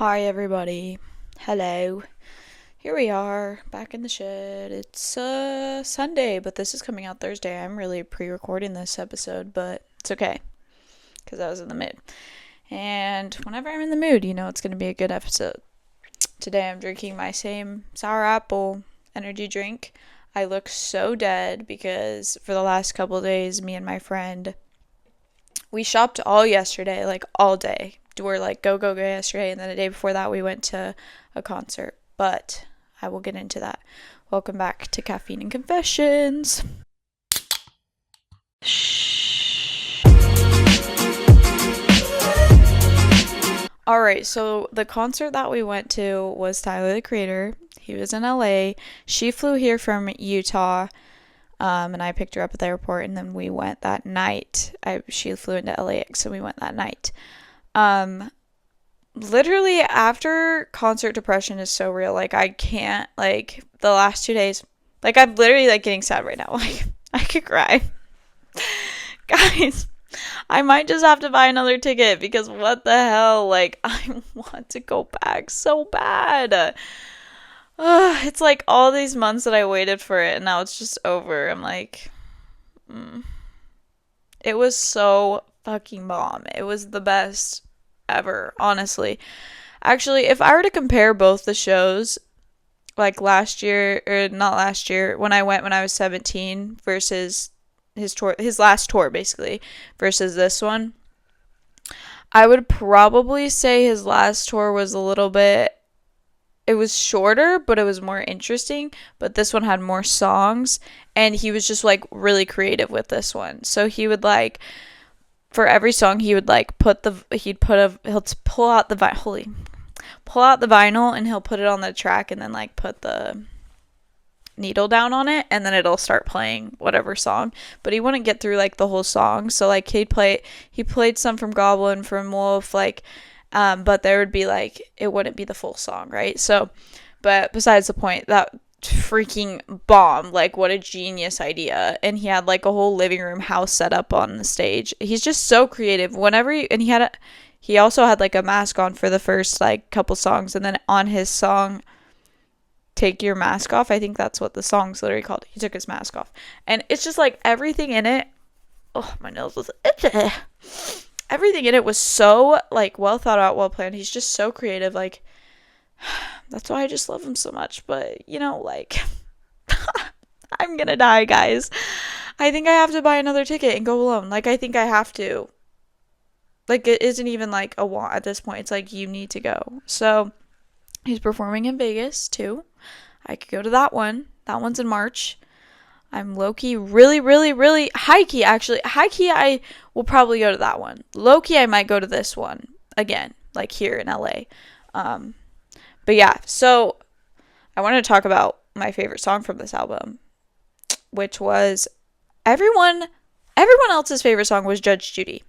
Hi everybody. Hello. Here we are, back in the shed. It's Sunday, but this is coming out Thursday. I'm really pre-recording this episode, but it's okay because I was in the mood. And whenever I'm in the mood, it's going to be a good episode. Today I'm drinking my same sour apple energy drink. I look so dead because for the last couple of days, me and my friend, we shopped all yesterday, like all day. We're like go yesterday, and then the day before that we went to a concert, but I will get into that. Welcome back to Caffeine and Confessions. Shh. Alright, so the concert that we went to was Tyler the Creator. He was in LA. She flew here from Utah, and I picked her up at the airport, and then we went that night. She flew into LAX, so we went that night. Literally after concert depression is so real. Like, I can't, like, the last 2 days, like, I'm literally, like, getting sad right now. Like, I could cry. Guys, I might just have to buy another ticket because what the hell? Like, I want to go back so bad. It's like all these months that I waited for it, and now it's just over. I'm like, It was so fucking bomb. It was the best ever, honestly. Actually, if I were to compare both the shows, like last year, or not last year, when I went when I was 17 versus his last tour, basically, versus this one, I would probably say his last tour was a little bit, it was shorter, but it was more interesting. But this one had more songs, and he was just like really creative with this one. So he would like, for every song, he would like he'll pull out the vinyl and he'll put it on the track and then like put the needle down on it, and then it'll start playing whatever song. But he wouldn't get through like the whole song. So like he played some from Goblin, from Wolf, like, but there would be like, it wouldn't be the full song, right? So, but besides the point, that freaking bomb. Like, what a genius idea. And he had like a whole living room house set up on the stage. He's just so creative. He also had like a mask on for the first like couple songs, and then on his song Take Your Mask Off, I think that's what the song's literally called, he took his mask off. And it's just like everything in it, oh, my nose was itchy. Everything in it was so like well thought out, well planned. He's just so creative. Like, that's why I just love him so much. But like I'm gonna die, guys. I think I have to buy another ticket and go alone. Like, I think I have to. Like, it isn't even like a want at this point. It's like, you need to go. So he's performing in Vegas too. I could go to that one. That one's in March. I'm low-key really, really, really high-key, actually. High-key, I will probably go to that one. Low-key, I might go to this one again, like here in LA. But yeah, so I wanted to talk about my favorite song from this album, which was everyone else's favorite song was Judge Judy.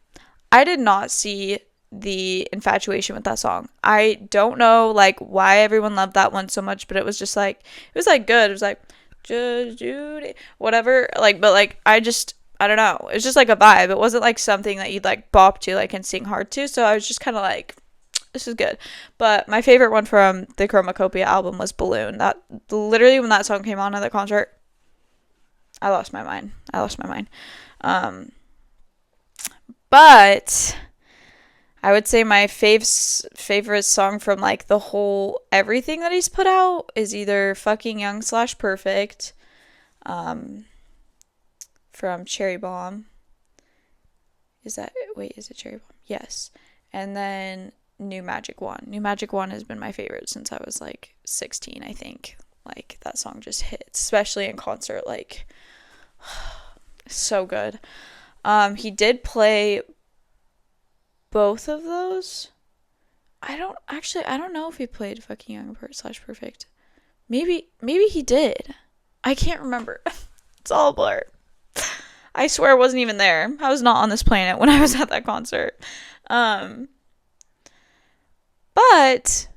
I did not see the infatuation with that song. I don't know like why everyone loved that one so much, but it was just like, it was like good. It was like Judge Judy, whatever. Like, but like I don't know. It was just like a vibe. It wasn't like something that you'd like bop to like and sing hard to. So I was just kind of like, this is good. But my favorite one from the Chromacopia album was Balloon. That literally, when that song came on at the concert, I lost my mind. But I would say my favorite song from like the whole everything that he's put out is either Fucking Young / Perfect, from Cherry Bomb. Is it Cherry Bomb? Yes. And then New Magic One. New Magic One has been my favorite since I was like 16, I think. Like, that song just hits, especially in concert. Like, so good. He did play both of those. I don't know if he played Fucking Young / Perfect. Maybe he did. I can't remember. It's all a blur. I swear I wasn't even there. I was not on this planet when I was at that concert. But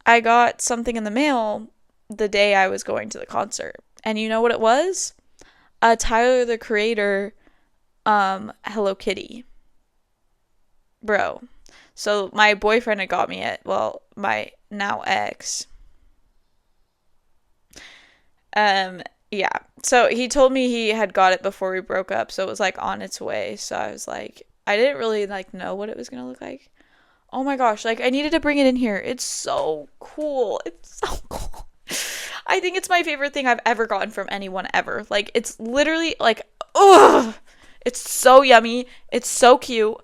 I got something in the mail the day I was going to the concert. And you know what it was? A Tyler the Creator Hello Kitty. Bro. So my boyfriend had got me it. Well, my now ex. Yeah. So he told me he had got it before we broke up, so it was like on its way. So I was like, I didn't really like know what it was gonna look like. Oh my gosh, like I needed to bring it in here. It's so cool. It's so cool. I think it's my favorite thing I've ever gotten from anyone ever. Like it's literally like, ugh. It's so yummy. It's so cute.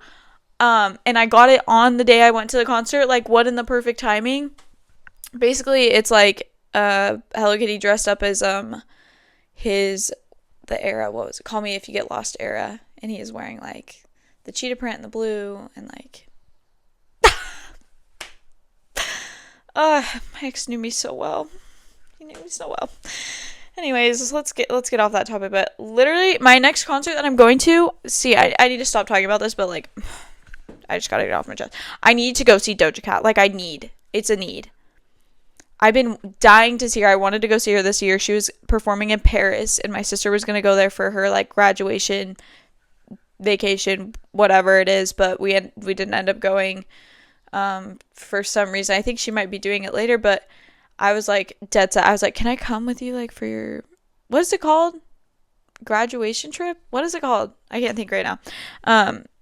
And I got it on the day I went to the concert. Like, what in the perfect timing? Basically, it's like Hello Kitty dressed up as the era, what was it? Call Me If You Get Lost era. And he is wearing like the cheetah print and the blue and like my ex knew me so well. He knew me so well. Anyways, let's get off that topic. But literally, my next concert that I'm going to see, I need to stop talking about this, but like, I just gotta get off my chest. I need to go see Doja Cat. Like, it's a need. I've been dying to see her. I wanted to go see her this year. She was performing in Paris, and my sister was gonna go there for her like graduation, vacation, whatever it is. But we didn't end up going. For some reason, I think she might be doing it later, but I was like dead set. I was like, can I come with you like for your, what is it called? Graduation trip? What is it called? I can't think right now.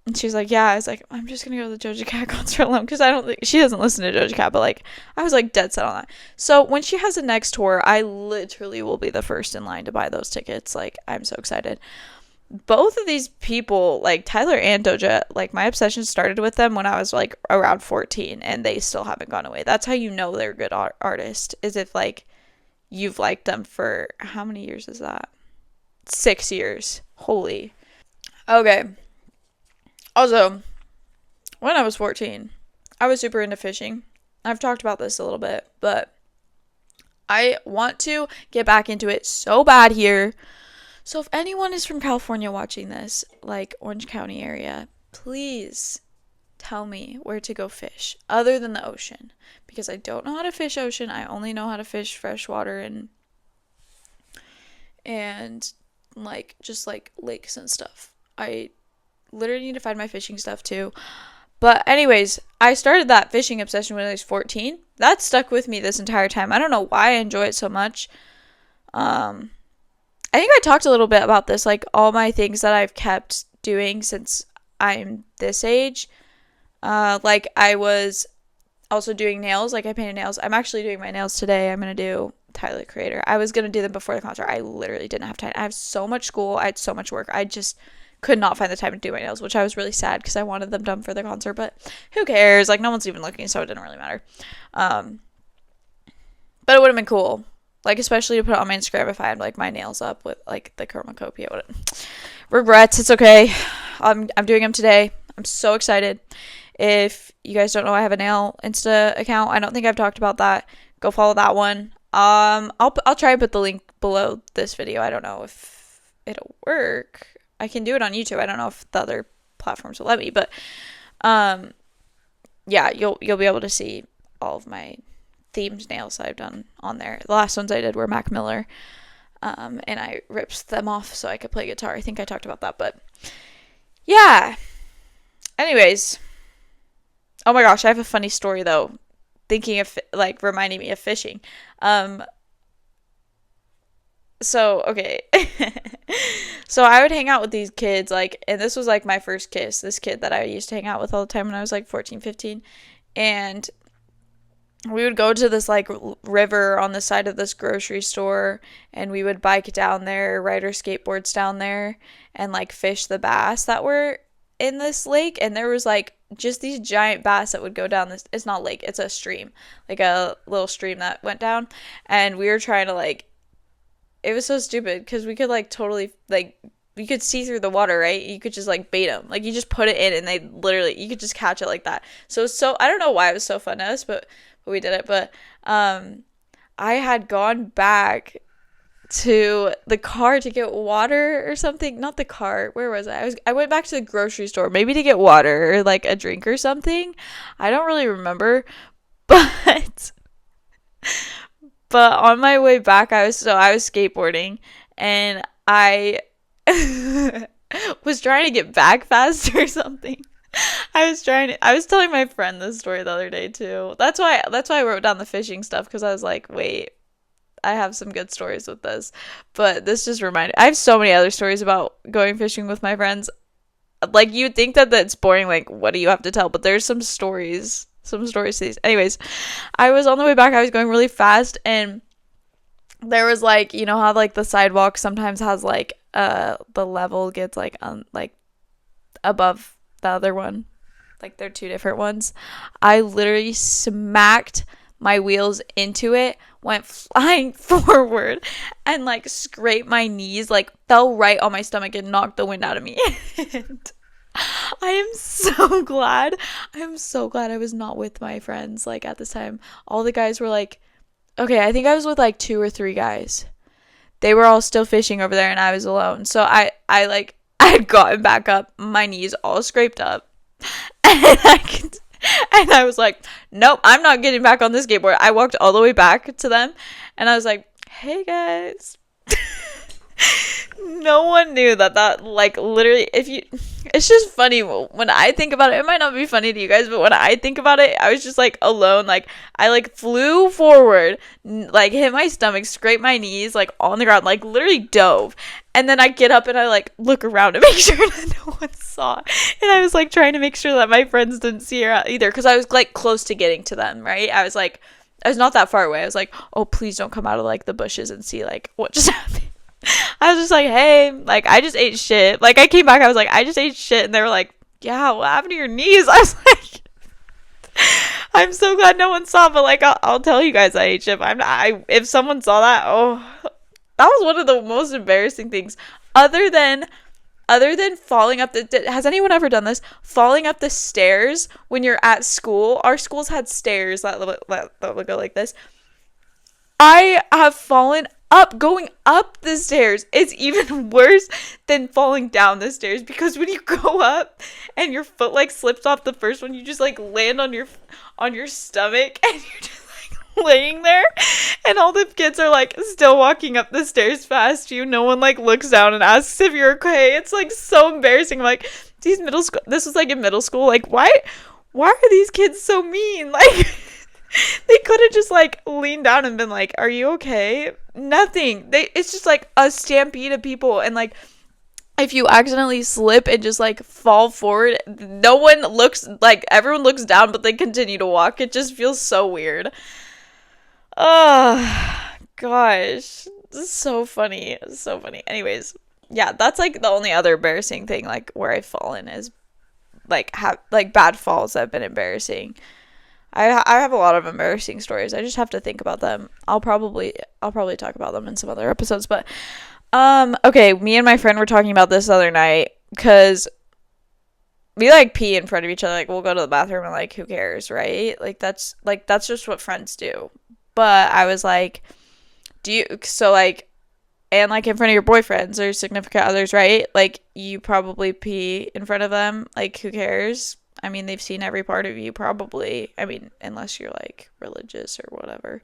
And she's like, yeah. I was like, I'm just gonna go to the Doja Cat concert alone because I don't think she doesn't listen to Doja Cat, but like I was like dead set on that. So when she has the next tour, I literally will be the first in line to buy those tickets. Like I'm so excited. Both of these people, like Tyler and Doja, like my obsession started with them when I was like around 14 and they still haven't gone away. That's how you know they're a good artist, is if like you've liked them for, how many years is that? 6 years. Holy. Okay. Also, when I was 14, I was super into fishing. I've talked about this a little bit, but I want to get back into it so bad here. So if anyone is from California watching this, like Orange County area, please tell me where to go fish other than the ocean, because I don't know how to fish ocean. I only know how to fish freshwater and like just like lakes and stuff. I literally need to find my fishing stuff too. But anyways, I started that fishing obsession when I was 14. That stuck with me this entire time. I don't know why I enjoy it so much. I think I talked a little bit about this, like all my things that I've kept doing since I'm this age. Like I was also doing nails, like I painted nails. I'm actually doing my nails today. I'm going to do Tyler the Creator. I was going to do them before the concert. I literally didn't have time. I have so much school. I had so much work. I just could not find the time to do my nails, which I was really sad because I wanted them done for the concert, but who cares? Like no one's even looking, so it didn't really matter. But it would have been cool. Like, especially to put it on my Instagram if I had, like, my nails up with, like, the cornucopia. Regrets. It's okay. I'm doing them today. I'm so excited. If you guys don't know, I have a nail Insta account. I don't think I've talked about that. Go follow that one. I'll try and put the link below this video. I don't know if it'll work. I can do it on YouTube. I don't know if the other platforms will let me. But, yeah, you'll be able to see all of my themed nails I've done on there. The last ones I did were Mac Miller, and I ripped them off so I could play guitar. I think I talked about that, but yeah. Anyways, oh my gosh, I have a funny story though, thinking of like reminding me of fishing. So okay. So I would hang out with these kids, like, and this was like my first kiss, this kid that I used to hang out with all the time when I was like 14, 15, and we would go to this like river on the side of this grocery store, and we would bike down there, ride our skateboards down there, and like fish the bass that were in this lake. And there was like just these giant bass that would go down this, it's not lake, it's a stream, like a little stream that went down, and we were trying to like, it was so stupid because we could like totally like, you could see through the water, right? You could just like bait them, like you just put it in and they literally, you could just catch it like that. So I don't know why it was so fun to us, but we did it. But I had gone back to the car to get water or something. Not the car, where was I went back to the grocery store, maybe to get water or like a drink or something. I don't really remember, but on my way back I was skateboarding, and I was trying to get back fast or something. I was telling my friend this story the other day too. That's why I wrote down the fishing stuff, because I was like, wait, I have some good stories with this. But this just reminded, I have so many other stories about going fishing with my friends. Like, you'd think that that's boring, like, what do you have to tell? But there's some stories to these. Anyways, I was on the way back, I was going really fast, and there was, like, you know how, like, the sidewalk sometimes has, like, the level gets, like, like, above the other one. Like, they're two different ones. I literally smacked my wheels into it, went flying forward, and, like, scraped my knees, like, fell right on my stomach and knocked the wind out of me. And I am so glad. I am so glad I was not with my friends, like, at this time. All the guys were, like, okay, I think I was with, like, 2 or 3 guys. They were all still fishing over there, and I was alone. So I had gotten back up, my knees all scraped up, and I was like, nope, I'm not getting back on this skateboard. I walked all the way back to them, and I was like, hey guys. No one knew that like, literally, it's just funny when I think about it. It might not be funny to you guys, but when I think about it, I was just, like, alone. Like, I, like, flew forward, like, hit my stomach, scraped my knees, like, on the ground, like, literally dove. And then I get up and I, like, look around to make sure that no one saw. And I was, like, trying to make sure that my friends didn't see her either, because I was, like, close to getting to them, right? I was not that far away. I was like, oh, please don't come out of, like, the bushes and see, like, what just happened. I was just like, hey, like, I just ate shit. Like, I came back, I was like, I just ate shit. And they were like, yeah, what happened to your knees? I was like, I'm so glad no one saw, but, like, I'll tell you guys I ate shit. If someone saw that, oh, that was one of the most embarrassing things. Other than falling up has anyone ever done this? Falling up the stairs when you're at school. Our schools had stairs that would go like this. I have fallen up, going up the stairs. It's even worse than falling down the stairs, because when you go up and your foot, like, slips off the first one, you just, like, land on your stomach, and you're just, like, laying there, and all the kids are, like, still walking up the stairs past you. No one, like, looks down and asks if you're okay. It's, like, so embarrassing. Like, this was, like, in middle school. Like, why are these kids so mean? Like, they could have just, like, leaned down and been like, are you okay? Nothing. It's just, like, a stampede of people, and, like, if you accidentally slip and just, like, fall forward, no one looks, like, everyone looks down, but they continue to walk. It just feels so weird. Oh gosh, this is so funny. It's so funny. Anyways, yeah, that's, like, the only other embarrassing thing, like, where I've fallen is, like, bad falls that have been embarrassing. I have a lot of embarrassing stories. I just have to think about them. I'll probably talk about them in some other episodes. But okay, me and my friend were talking about this the other night, because we, like, pee in front of each other. Like, we'll go to the bathroom and, like, who cares, right? Like, that's just what friends do. But I was like, like, and, like, in front of your boyfriends or significant others, right? Like, you probably pee in front of them. Like, who cares? I mean, they've seen every part of you, probably. I mean, unless you're, like, religious or whatever.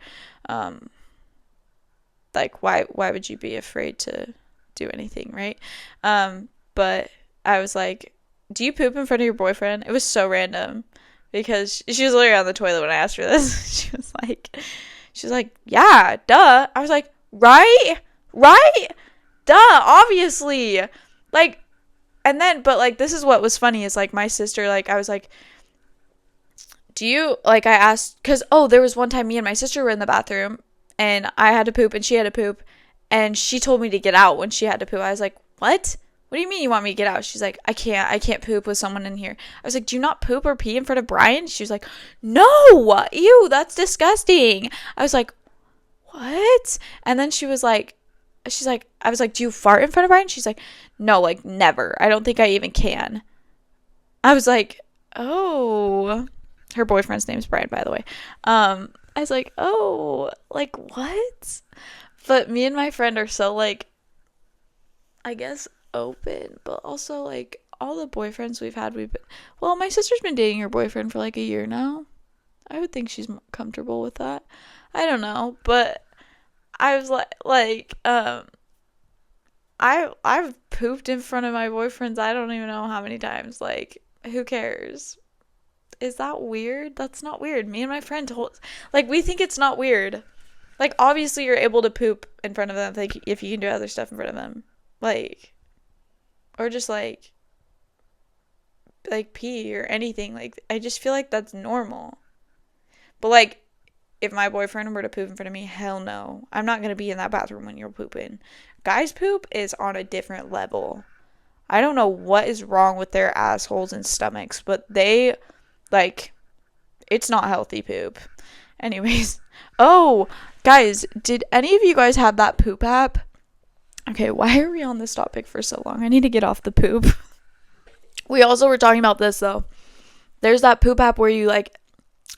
Like, why would you be afraid to do anything, right? But I was like, do you poop in front of your boyfriend? It was so random, because she was literally on the toilet when I asked her this. She was like, yeah, duh. I was like, right? Duh, obviously. Like, and then, but, like, this is what was funny is, like, my sister, like, I was like, do you, like, I asked, because, there was one time me and my sister were in the bathroom, and I had to poop, and she had to poop, and she told me to get out when she had to poop. I was like, what do you mean you want me to get out? She's like, I can't poop with someone in here. I was like, do you not poop or pee in front of Brian? She was like, no, ew, that's disgusting. I was like, what? And then I was like, do you fart in front of Brian? She's like, no, like, never. I don't think I even can. I was like, oh, her boyfriend's name's Brian, by the way. I was like, oh, like, what? But me and my friend are so, like, I guess open, but also, like, all the boyfriends we've had, well, my sister's been dating her boyfriend for, like, a year now. I would think she's comfortable with that. I don't know, but I was like, I've pooped in front of my boyfriends, I don't even know how many times. Like, who cares? Is that weird? That's not weird. Me and my friend told, like, we think it's not weird. Like, obviously you're able to poop in front of them, like, if you can do other stuff in front of them. Like, or just, like pee or anything. Like, I just feel like that's normal. But, like, if my boyfriend were to poop in front of me, hell no. I'm not going to be in that bathroom when you're pooping. Guys poop is on a different level. I don't know what is wrong with their assholes and stomachs, but they, like, it's not healthy poop. Anyways. Oh, guys, did any of you guys have that poop app? Okay, why are we on this topic for so long? I need to get off the poop. We also were talking about this, though. There's that poop app where you, like,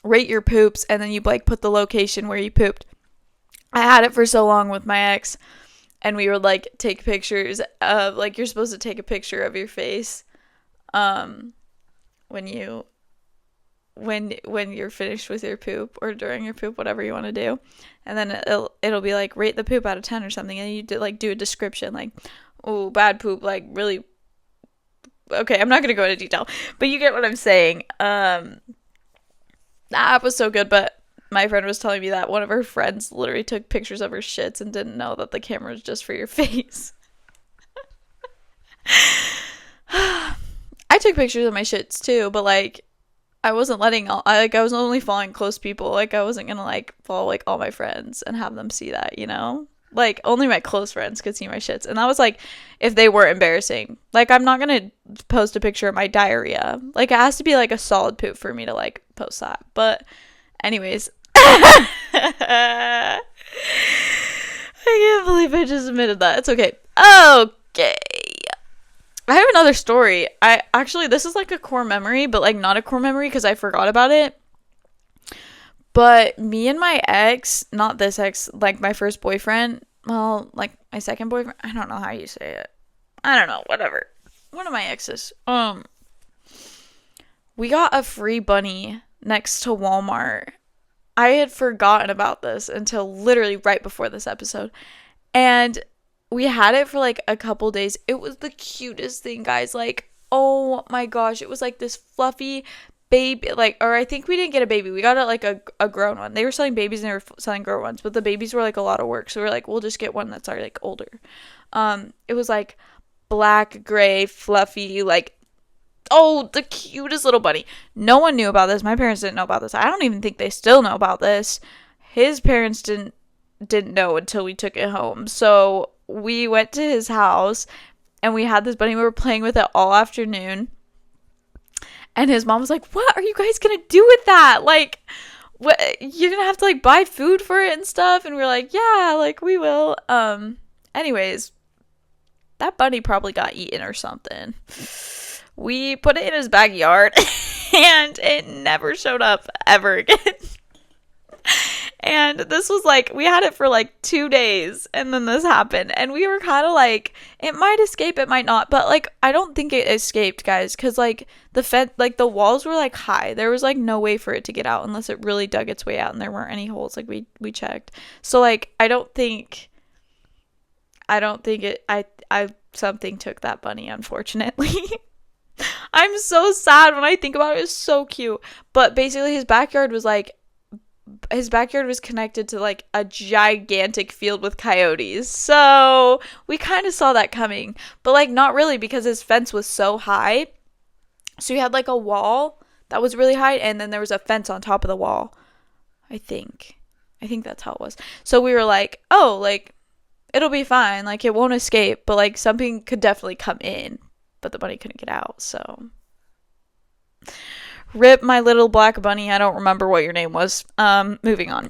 rate your poops, and then you, like, put the location where you pooped. I had it for so long with my ex, and we would, like, take pictures of, like, you're supposed to take a picture of your face, when you're finished with your poop, or during your poop, whatever you want to do. And then it'll be like, rate the poop out of 10 or something, and you do a description, like, oh, bad poop, like, really. Okay, I'm not gonna go into detail, but you get what I'm saying. That app was so good, but my friend was telling me that one of her friends literally took pictures of her shits and didn't know that the camera was just for your face. I took pictures of my shits too, but, like, I wasn't I was only following close people. Like, I wasn't gonna, like, follow, like, all my friends and have them see that, you know? Like, only my close friends could see my shits. And that was, like, if they were embarrassing. Like, I'm not gonna post a picture of my diarrhea. Like, it has to be, like, a solid poop for me to, like, post that. But, anyways. I can't believe I just admitted that. It's okay. Okay. I have another story. This is, like, a core memory, but, like, not a core memory because I forgot about it. But me and my ex, not this ex, like, my first boyfriend, well, like, my second boyfriend, I don't know how you say it. I don't know, whatever. One of my exes. We got a free bunny next to Walmart. I had forgotten about this until literally right before this episode. And we had it for, like, a couple days. It was the cutest thing, guys. Like, oh my gosh. It was, like, this fluffy baby, like, or I think we didn't get a baby. We got it, like, a grown one. They were selling babies and they were selling grown ones. But the babies were, like, a lot of work. So we were like, we'll just get one that's already, like, older. It was, like, black, gray, fluffy, like, oh, the cutest little bunny. No one knew about this. My parents didn't know about this. I don't even think they still know about this. His parents didn't know until we took it home. So we went to his house and we had this bunny. We were playing with it all afternoon. And his mom was like, what are you guys gonna do with that? Like, what, you're gonna have to, like, buy food for it and stuff? And we were like, yeah, like, we will. Anyways, that bunny probably got eaten or something. We put it in his backyard and it never showed up ever again. And this was, like, we had it for, like, 2 days, and then this happened, and we were kind of like, it might escape, it might not, but, like, I don't think it escaped, guys, because, like, the walls were, like, high. There was, like, no way for it to get out unless it really dug its way out, and there weren't any holes, like, we checked. So, like, I don't think something took that bunny, unfortunately. I'm so sad when I think about it. It's so cute. But basically his backyard was connected to, like, a gigantic field with coyotes. So we kind of saw that coming. But, like, not really, because his fence was so high. So he had, like, a wall that was really high, and then there was a fence on top of the wall. I think that's how it was. So we were like, oh, like, it'll be fine. Like, it won't escape. But, like, something could definitely come in. But the bunny couldn't get out, so. Rip my little black bunny. I don't remember what your name was. Moving on.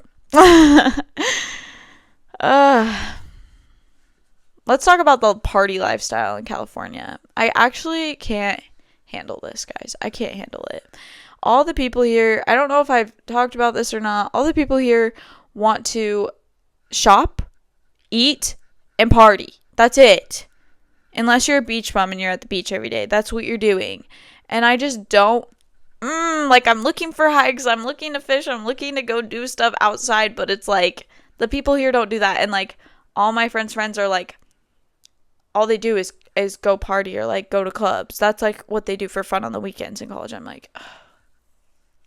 Let's talk about the party lifestyle in California. I actually can't handle this, guys. I can't handle it. All the people here, I don't know if I've talked about this or not, all the people here want to shop, eat, and party. That's it. Unless you're a beach bum and you're at the beach every day. That's what you're doing. And I just don't. Like, I'm looking for hikes. I'm looking to fish. I'm looking to go do stuff outside. But it's like, the people here don't do that. And, like, all my friends are, like, all they do is go party or like go to clubs. That's like what they do for fun on the weekends in college. I'm like, ugh.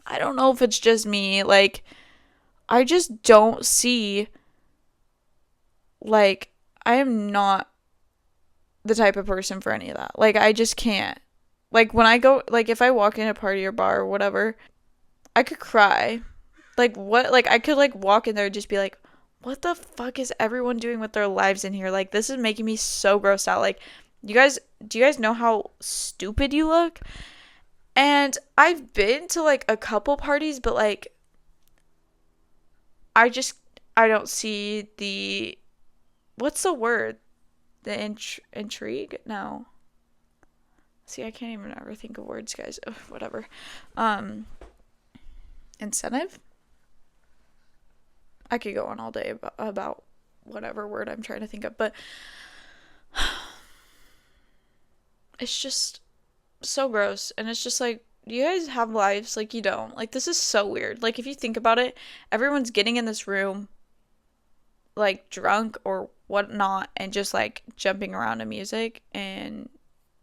I don't know if it's just me. Like, I just don't see, like, I am not the type of person for any of that. Like, I just can't. Like, when I go, like, if I walk in a party or bar or whatever, I could cry. Like, what? Like, I could, like, walk in there and just be like, what the fuck is everyone doing with their lives in here? Like, this is making me so grossed out. Like, do you guys know how stupid you look? And I've been to, like, a couple parties, but, like, I don't see the, what's the word? The intrigue? No. See, I can't even ever think of words, guys. Ugh, whatever. Incentive? I could go on all day about whatever word I'm trying to think of, but it's just so gross. And it's just like, do you guys have lives? Like, you don't. Like, this is so weird. Like, if you think about it, everyone's getting in this room, like, drunk or whatnot, and just, like, jumping around to music. And,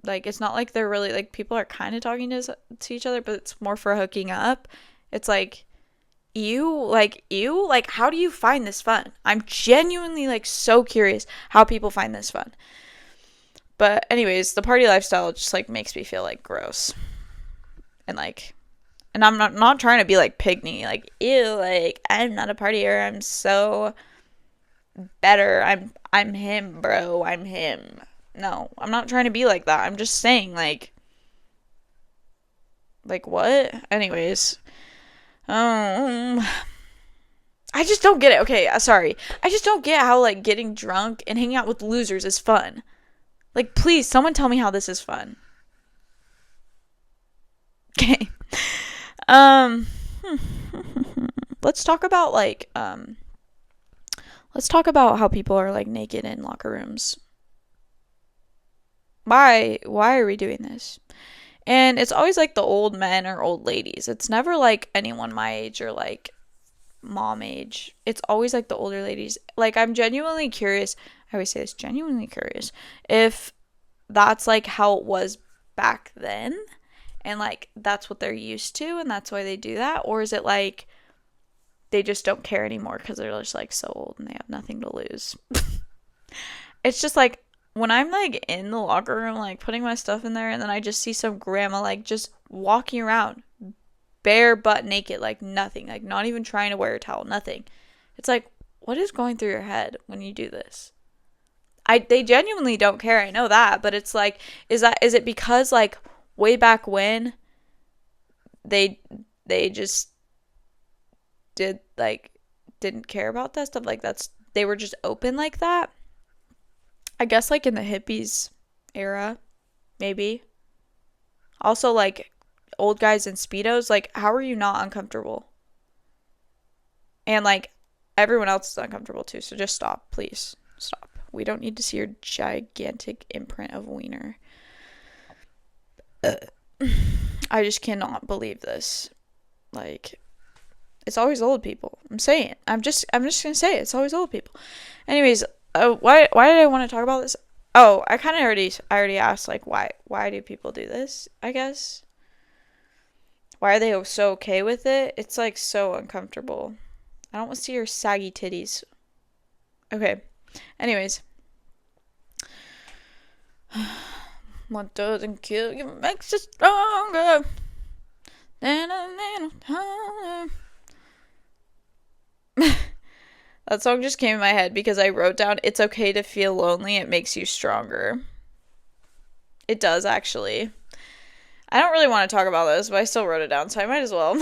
like, it's not like they're really, like, people are kind of talking to each other, but it's more for hooking up. It's like, like, how do you find this fun? I'm genuinely, like, so curious how people find this fun. But anyways, the party lifestyle just, like, makes me feel, like, gross. And, like, and I'm not trying to be, like, pygmy. Like, ew, like, I'm not a partier. I'm so better. I'm him, bro. I'm him. No, I'm not trying to be like that. I'm just saying, like, what? Anyways. I just don't get it. Okay, sorry. I just don't get how, like, getting drunk and hanging out with losers is fun. Like, please, someone tell me how this is fun. Okay. Let's talk about, like, let's talk about how people are, like, naked in locker rooms. Why are we doing this? And it's always, like, the old men or old ladies. It's never, like, anyone my age or, like, mom age. It's always, like, the older ladies. Like, I'm genuinely curious. I always say this, genuinely curious. If that's, like, how it was back then. And, like, that's what they're used to. And that's why they do that. Or is it, like, they just don't care anymore because they're just, like, so old and they have nothing to lose. It's just, like, when I'm, like, in the locker room, like, putting my stuff in there, and then I just see some grandma, like, just walking around, bare butt naked, like, nothing, like, not even trying to wear a towel, nothing. It's like, what is going through your head when you do this? They genuinely don't care, I know that, but it's like, is it because, like, way back when they just didn't care about that stuff, like, they were just open like that? I guess, like, in the hippies era, maybe. Also, like, old guys in Speedos, like, how are you not uncomfortable? And, like, everyone else is uncomfortable, too, so just stop, please. Stop. We don't need to see your gigantic imprint of wiener. I just cannot believe this. Like, it's always old people. I'm saying it. I'm just gonna say it. It's always old people. Anyways, why did I want to talk about this? Oh, I already asked, like, why do people do this, I guess? Why are they so okay with it? It's, like, so uncomfortable. I don't want to see your saggy titties. Okay. Anyways. What doesn't kill you makes you stronger. That song just came in my head because I wrote down, it's okay to feel lonely, it makes you stronger. It does, actually. I don't really want to talk about this, but I still wrote it down, so I might as well.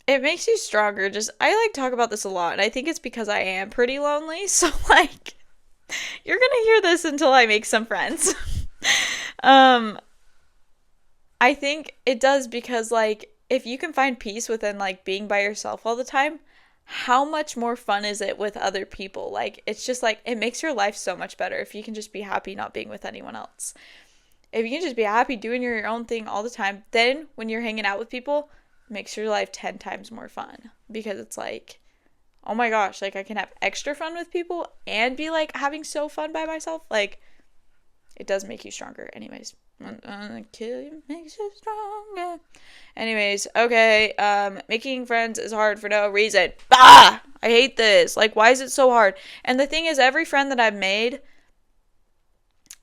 It makes you stronger. I, like, talk about this a lot, and I think it's because I am pretty lonely, so, like, you're gonna hear this until I make some friends. I think it does because, like, if you can find peace within, like, being by yourself all the time, how much more fun is it with other people? Like, it's just, like, it makes your life so much better if you can just be happy not being with anyone else. If you can just be happy doing your own thing all the time, then when you're hanging out with people, it makes your life 10 times more fun. Because it's like, oh my gosh, like I can have extra fun with people and be like having so fun by myself. Like, it does make you stronger. Anyways, kill you makes you stronger. Anyways, okay, making friends is hard for no reason. I hate this. Like, why is it so hard? And the thing is, every friend that I've made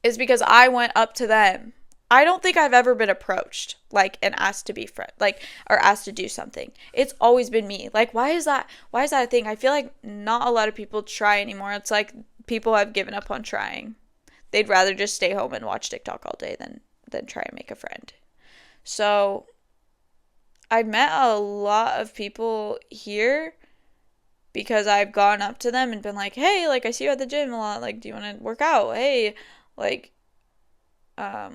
is because I went up to them. I don't think I've ever been approached, like, and asked to be friend, like, or asked to do something. It's always been me. Like, why is that a thing? I feel like not a lot of people try anymore. It's like people have given up on trying. They'd rather just stay home and watch TikTok all day than try and make a friend. So, I've met a lot of people here because I've gone up to them and been like, hey, like, I see you at the gym a lot. Like, do you want to work out? Hey, like, I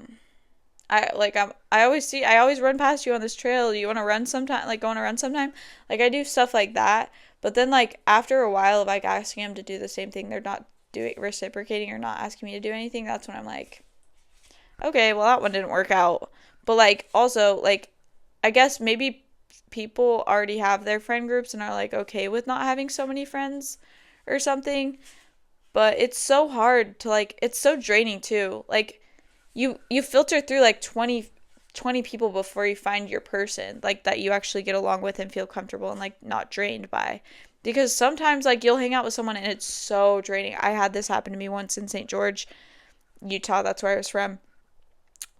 always run past you on this trail. Do you want to run sometime? Like, go on a run sometime? Like, I do stuff like that. But then, like, after a while of, like, asking them to do the same thing, they're not reciprocating or not asking me to do anything. That's when I'm like, okay, well, that one didn't work out. But, like, also, like, I guess maybe people already have their friend groups and are, like, okay with not having so many friends or something. But it's so hard to, like, it's so draining, too. Like, you filter through like 20 people before you find your person, like, that you actually get along with and feel comfortable and, like, not drained by. Because sometimes, like, you'll hang out with someone and it's so draining. I had this happen to me once in St. George, Utah. That's where I was from.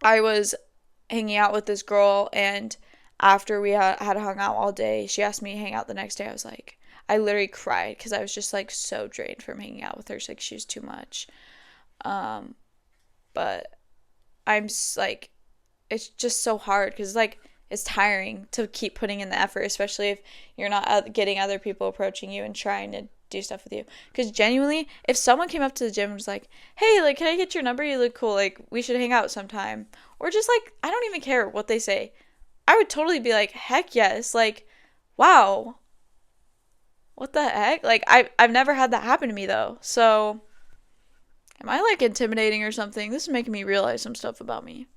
I was hanging out with this girl, and after we had hung out all day, she asked me to hang out the next day. I was like, I literally cried because I was just, like, so drained from hanging out with her. Like, she was too much. But I'm like, it's just so hard because, like, it's tiring to keep putting in the effort, especially if you're not getting other people approaching you and trying to do stuff with you. Because genuinely, if someone came up to the gym and was like, hey, like, can I get your number? You look cool. Like, we should hang out sometime. Or just, like, I don't even care what they say. I would totally be like, heck yes. Like, wow. What the heck? Like, I've never had that happen to me, though. So, am I, like, intimidating or something? This is making me realize some stuff about me.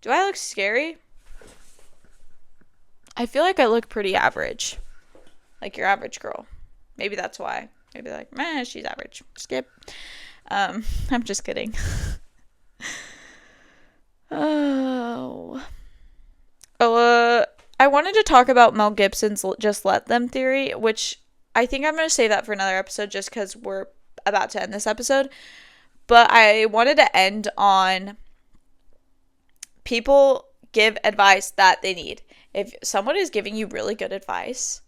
Do I look scary? I feel like I look pretty average. Like your average girl. Maybe that's why. Maybe like, meh, she's average. Skip. I'm just kidding. I wanted to talk about Mel Gibson's Just Let Them theory, which I think I'm going to save that for another episode just because we're about to end this episode. But I wanted to end on people give advice that they need. If someone is giving you really good advice,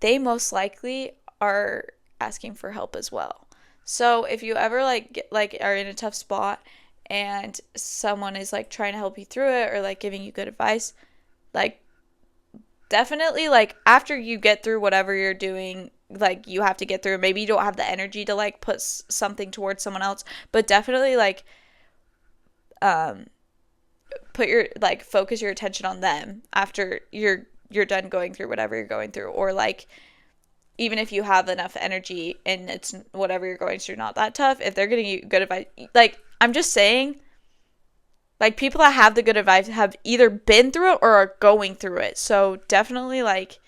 they most likely are asking for help as well. So if you ever like are in a tough spot and someone is like trying to help you through it or like giving you good advice, like definitely like after you get through whatever you're doing, like you have to get through, maybe you don't have the energy to like put something towards someone else, but definitely like focus your attention on them after you're done going through whatever you're going through. Or like even if you have enough energy and it's whatever you're going through not that tough, if they're giving you good advice, like I'm just saying, like people that have the good advice have either been through it or are going through it. So definitely like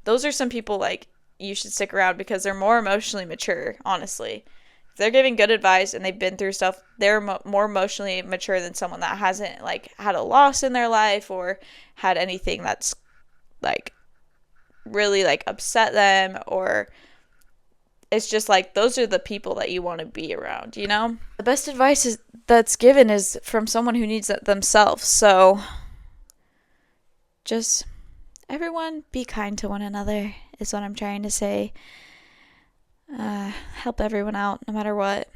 those are some people like you should stick around because they're more emotionally mature, honestly. If they're giving good advice and they've been through stuff, they're more emotionally mature than someone that hasn't like had a loss in their life or had anything that's like really like upset them, or it's just like those are the people that you want to be around, you know? The best advice that's given is from someone who needs it themselves. So just everyone be kind to one another is what I'm trying to say. Help everyone out no matter what.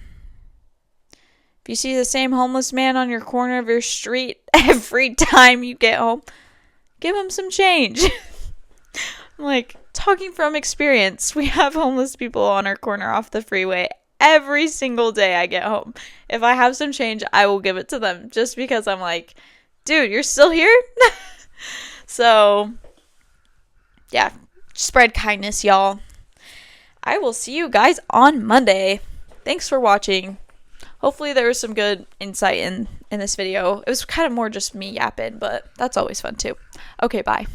If you see the same homeless man on your corner of your street every time you get home, give him some change. I'm like talking from experience. We have homeless people on our corner off the freeway every single day I get home. If I have some change, I will give it to them just because I'm like, dude, you're still here? So, yeah, spread kindness, y'all. I will see you guys on Monday. Thanks for watching. Hopefully there was some good insight in this video. It was kind of more just me yapping, but that's always fun too. Okay, bye.